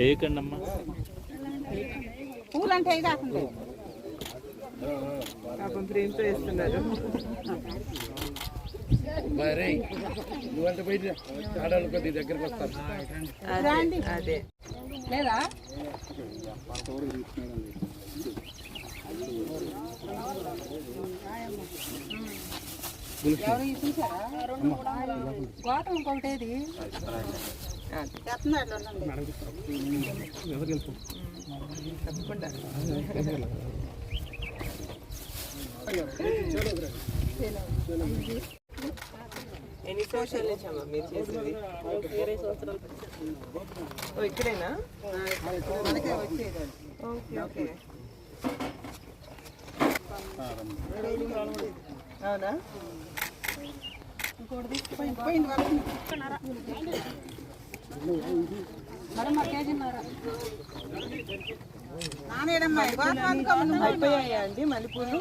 వేయకండి అమ్మా. పూలు అంటే కాకుండా ప్రేమతో వేస్తున్నారు. దగ్గరకు వస్తారు. అదే లేదా ఎవరు చూసారా గోతం ఇంకొకటేది తప్పకుండా ఎన్ని సంవత్సరాలు వచ్చామా మీరు చేసేది? 20 సంవత్సరాలు. ఓ ఇక్కడేనా? Okay okay. అవునా? అయిపోయాయా అండి మల్లెపూలు?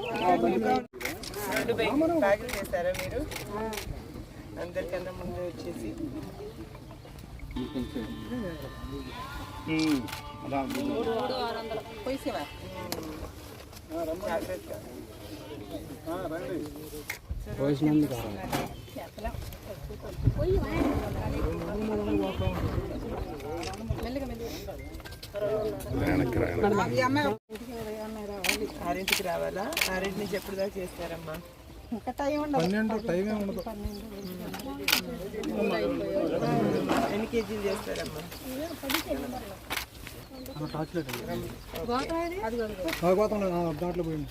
2 బ్యాగులు చేస్తారా మీరు? అందరికన్నా ముందు వచ్చేసి ఆరింటికి రావాలా? 6 నుంచి ఎప్పుడు దాకా చేస్తారమ్మా? ఎన్ని కేజీలు చేస్తారమ్మా? దాంట్లో పోయింది.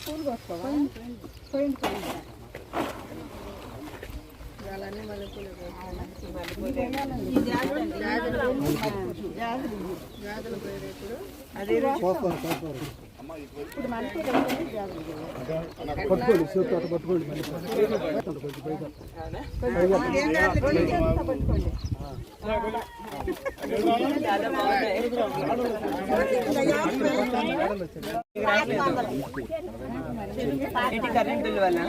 పూలు పోయింది అదే ఇప్పుడు మల్లెపూలు పట్టుకోండి, చేతితో పట్టుకోండి. పట్టుకోండి. చాలా బాగున్నాయి. ఏంటి కరెంట్ బిల్ వల్ల?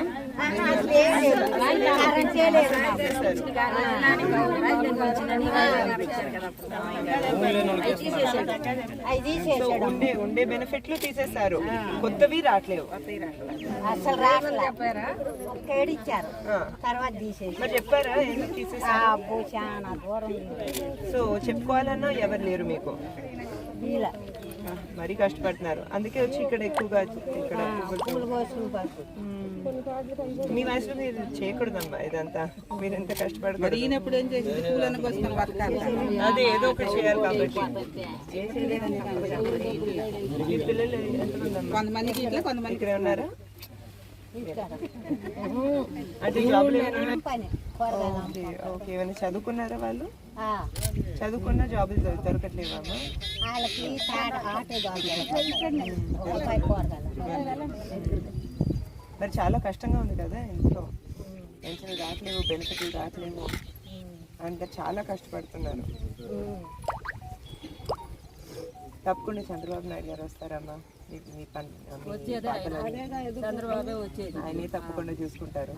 ఉండే బెనిఫిట్లు తీసేస్తారు, కొత్తవి రావట్లేవు. అసలు రావట్లేదు. ఇచ్చారు తర్వాత తీసేసి మరి చెప్పారా ఎందుకు తీసేసారు? చాలా దూరం. సో చెప్పుకోవాలన్నా ఎవరు లేరు మీకు. మరీ కష్టపడుతున్నారు, అందుకే వచ్చి ఇక్కడ ఎక్కువగా ఇక్కడ మీ వయసులో మీరు చేయకూడదమ్మా ఇదంతా. మీరు ఎంత కష్టపడతారు. అదే ఏదో ఒకటి చేయాలి కాబట్టి. మీ పిల్లలు ఎంతమంది ఇక్కడే ఉన్నారా? అంటే జాబ్లు ఓకే. ఏమైనా చదువుకున్నారా వాళ్ళు? చదువుకున్న జాబులు దొరకట్లేవా? మరి చాలా కష్టంగా ఉంది కదా ఇంట్లో. పెన్షన్లు రావట్లేవు, బెనిఫిట్లు రావట్లేవు, అందరు చాలా కష్టపడుతున్నారు. తప్పకుండా చంద్రబాబు నాయుడు గారు వస్తారమ్మా. మీ పని ఆయనే తప్పకుండా చూసుకుంటారు.